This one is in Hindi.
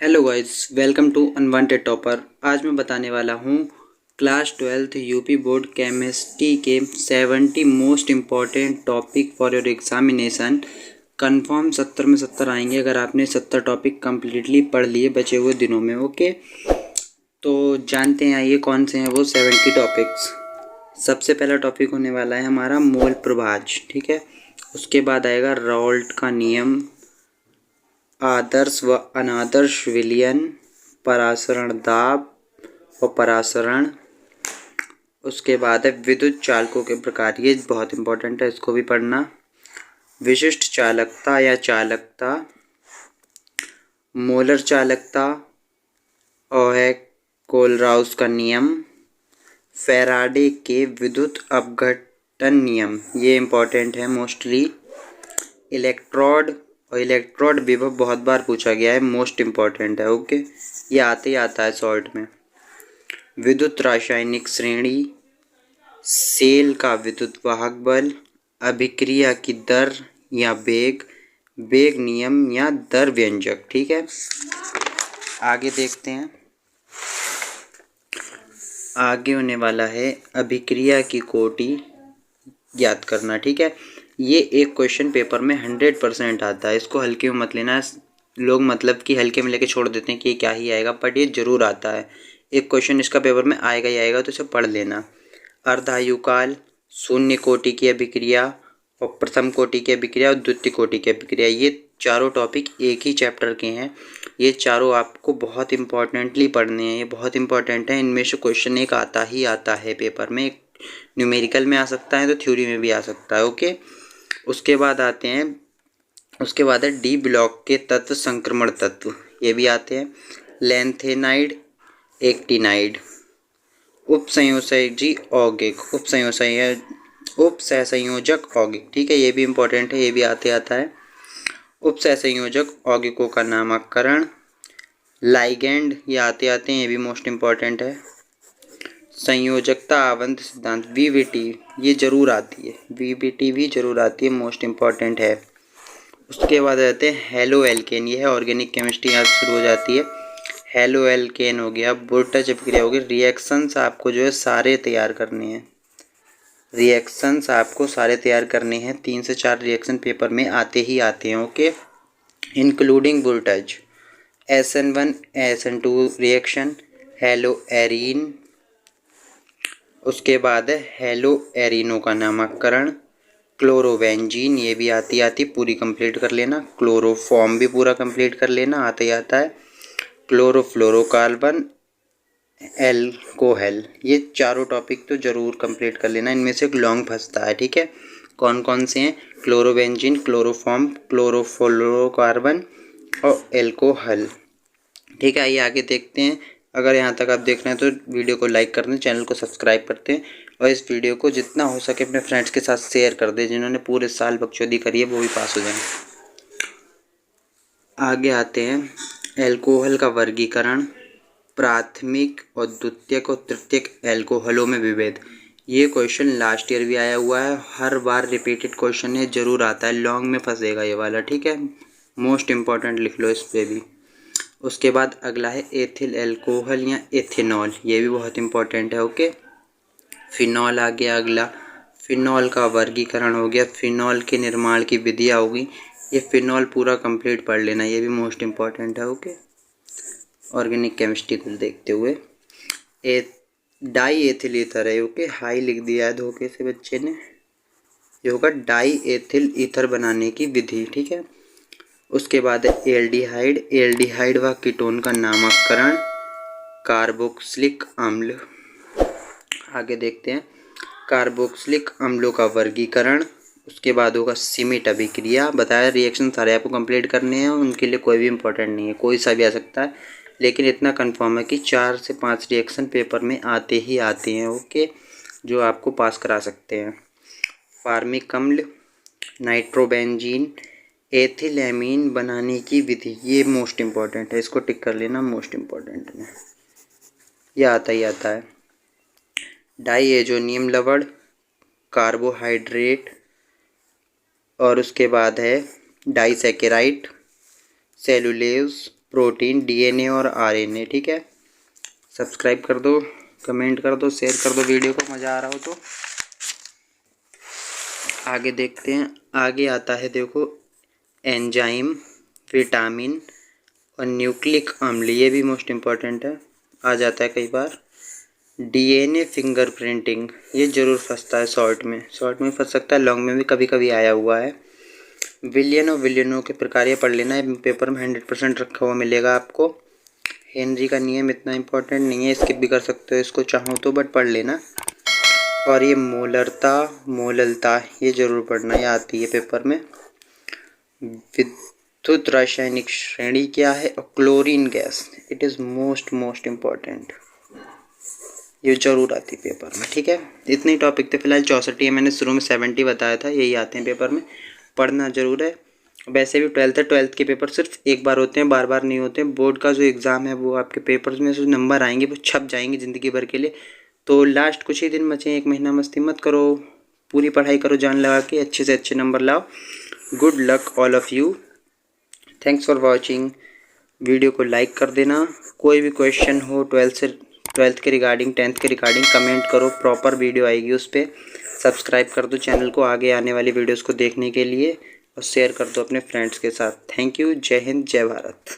Hello guys, welcome to unwanted topper. आज मैं बताने वाला हूँ class 12th UP board chemistry के 70 most important topic for your examination. Confirm 70 में 70 आएंगे अगर आपने 70 टॉपिक कम्प्लीटली पढ़ लिए बचे हुए दिनों में। ओके, तो जानते हैं आइए कौन से हैं वो 70 टॉपिक्स। सबसे पहला टॉपिक होने वाला है हमारा मोल प्रभाज, ठीक है। उसके बाद आएगा राउल्ट का नियम, आदर्श व अनादर्श विलयन, परासरण दाब और परासरण। उसके बाद है विद्युत चालकों के प्रकार, ये बहुत इंपॉर्टेंट है, इसको भी पढ़ना। विशिष्ट चालकता या चालकता, मोलर चालकता और है कोलराउस का नियम, फैराडे के विद्युत अपघटन नियम, ये इंपॉर्टेंट है मोस्टली। इलेक्ट्रोड और इलेक्ट्रोड विभव बहुत बार पूछा गया है, मोस्ट इम्पॉर्टेंट है। ओके, ये आते ही आता है शॉर्ट में। विद्युत रासायनिक श्रेणी, सेल का विद्युत वाहक बल, अभिक्रिया की दर या वेग, वेग नियम या दर व्यंजक, ठीक है। आगे देखते हैं, आगे होने वाला है अभिक्रिया की कोटि याद करना, ठीक है। ये एक क्वेश्चन पेपर में 100% आता है, इसको हल्के में मत लेना। लोग मतलब कि हल्के में लेके छोड़ देते हैं कि ये क्या ही आएगा, बट ये जरूर आता है। एक क्वेश्चन इसका पेपर में आएगा ही आएगा, तो इसे पढ़ लेना। अर्धायुकाल, शून्य कोटि की अभिक्रिया और प्रथम कोटि की अभिक्रिया और द्वितीय कोटि की अभिक्रिया, ये चारों टॉपिक एक ही चैप्टर के हैं। ये चारों आपको बहुत इंपॉर्टेंटली पढ़ने हैं, ये बहुत इंपॉर्टेंट है। इनमें से क्वेश्चन एक आता ही आता है पेपर में, न्यूमेरिकल में आ सकता है तो थ्योरी में भी आ सकता है। ओके, उसके बाद आते हैं, उसके बाद है डी ब्लॉक के तत्व, संक्रमण तत्व, ये भी आते हैं। लैंथेनाइड, एक्टिनाइड, उपसंयोजी यौगिक, उपसहसंयोजक यौगिक, ठीक है, ये भी इंपॉर्टेंट है, ये भी आता है। उपसहसंयोजक यौगिकों का नामकरण, लाइगेंड, ये आते हैं, ये भी मोस्ट इम्पॉर्टेंट है। संयोजकता आवंत सिद्धांत, वीवीटी, ये जरूर आती है, वीवीटी भी जरूर आती है, मोस्ट इम्पॉर्टेंट है। उसके बाद रहते हैं हेलो एल्केन, ये है ऑर्गेनिक केमिस्ट्री, यहाँ शुरू हो जाती है। हेलो एल्केन हो गया, वोल्टेज अभिक्रिया हो गई। रिएक्शंस आपको जो है सारे तैयार करने हैं, रिएक्शंस आपको सारे तैयार करने हैं। 3 से 4 रिएक्शन पेपर में आते ही आते हैं। Okay, including voltage, SN1 SN2 reaction, hello arene. उसके बाद है हेलो एरिनो का नामकरण, क्लोरोवेंजीन, ये भी आती पूरी कंप्लीट कर लेना। क्लोरोफॉर्म भी पूरा कंप्लीट कर लेना, आता ही आता है। क्लोरोफ्लोरोकार्बन, एल्कोहल, ये चारों टॉपिक तो जरूर कंप्लीट कर लेना। इनमें से एक लॉन्ग फंसता है, ठीक है। कौन कौन से हैं? क्लोरोवेंजीन, क्लोरोफॉर्म, क्लोरोफ्लोरोकार्बन और एल्कोहल, ठीक है। आइए आगे देखते हैं। अगर यहाँ तक आप देख रहे हैं तो वीडियो को लाइक कर दें, चैनल को सब्सक्राइब करते हैं और इस वीडियो को जितना हो सके अपने फ्रेंड्स के साथ शेयर कर दें, जिन्होंने पूरे साल बकचोदी करी है वो भी पास हो जाएं। आगे आते हैं, एल्कोहल का वर्गीकरण, प्राथमिक और द्वितीयक और तृतीयक एल्कोहलों में विभेद। ये क्वेश्चन लास्ट ईयर भी आया हुआ है, हर बार रिपीटेड क्वेश्चन है, जरूर आता है, लॉन्ग में फंसेगा ये वाला, ठीक है। मोस्ट इम्पॉर्टेंट लिख लो इस पे भी। उसके बाद अगला है एथिल एल्कोहल या एथेनॉल, ये भी बहुत इंपॉर्टेंट है। ओके, फिनॉल आ गया अगला, फिनॉल का वर्गीकरण हो गया, फिनॉल के निर्माण की विधियाँ होगी। ये फिनॉल पूरा कंप्लीट पढ़ लेना, ये भी मोस्ट इम्पॉर्टेंट है। ओके, ऑर्गेनिक केमिस्ट्री को देखते हुए डाई एथिल ईथर है। ओके, हाई लिख दिया है धोखे से बच्चे ने, ये होगा डाई एथिल ईथर बनाने की विधि, ठीक है। उसके बाद है एल्डिहाइड, एल्डिहाइड व कीटोन का नामकरण, कार्बोक्सिलिक अम्ल। आगे देखते हैं, कार्बोक्सिलिक अम्लों का वर्गीकरण। उसके बाद होगा सीमिट अभिक्रिया, बताया रिएक्शन सारे आपको कंप्लीट करने हैं, उनके लिए कोई भी इंपॉर्टेंट नहीं है, कोई सा भी आ सकता है, लेकिन इतना कंफर्म है कि 4 से 5 रिएक्शन पेपर में आते ही आते हैं। ओके, जो आपको पास करा सकते हैं। फार्मिक अम्ल, नाइट्रोबेंजीन, एथिलेमीन बनाने की विधि, ये मोस्ट इम्पॉर्टेंट है, इसको टिक कर लेना, मोस्ट इम्पॉर्टेंट है, ये आता ही आता है। डाईएजोनियम लवण, कार्बोहाइड्रेट, और उसके बाद है डाइसैकेराइड, सेलुलोज, प्रोटीन, डीएनए और आरएनए। ठीक है, सब्सक्राइब कर दो, कमेंट कर दो, शेयर कर दो वीडियो को, मज़ा आ रहा हो तो। आगे देखते हैं, आगे आता है देखो एंजाइम, विटामिन और न्यूक्लिक अम्ल, ये भी मोस्ट इम्पॉर्टेंट है, आ जाता है कई बार। डीएनए फिंगरप्रिंटिंग, ये ज़रूर फंसता है शॉर्ट में फंस सकता है, लॉन्ग में भी कभी कभी आया हुआ है। विलियन और विलियनों के प्रकार, ये पढ़ लेना है, पेपर में 100% रखा हुआ मिलेगा आपको। हेनरी का नियम इतना इम्पोर्टेंट नहीं है, स्किप भी कर सकते हो इसको चाहो तो, बट पढ़ लेना। और ये मोलरता, मोललता, ये ज़रूर पढ़ना, ये आती है पेपर में। विद्युत रासायनिक श्रेणी क्या है, और chlorine gas, it is most important, ये जरूर आती है पेपर में। ठीक है, इतने टॉपिक थे फिलहाल, 64 है, मैंने शुरू में 70 बताया था, यही आते हैं पेपर में, पढ़ना जरूर है। वैसे भी 12th है, 12th के पेपर सिर्फ एक बार होते हैं, बार बार नहीं होते हैं। बोर्ड का जो एग्ज़ाम है वो आपके पेपर्स में जो नंबर आएंगे वो छप जाएंगे ज़िंदगी भर के लिए। तो लास्ट कुछ ही दिन बचे, 1 महीना मस्ती मत करो, पूरी पढ़ाई करो, जान लगा के अच्छे से अच्छे नंबर लाओ। Good luck all of you, thanks for watching. Video को लाइक कर देना, कोई भी क्वेश्चन हो 12th के रिगार्डिंग, 10th के रिगार्डिंग कमेंट करो, प्रॉपर वीडियो आएगी उस पर। सब्सक्राइब कर दो चैनल को आगे आने वाली वीडियोस को देखने के लिए, और शेयर कर दो अपने फ्रेंड्स के साथ। थैंक यू, जय हिंद, जय भारत।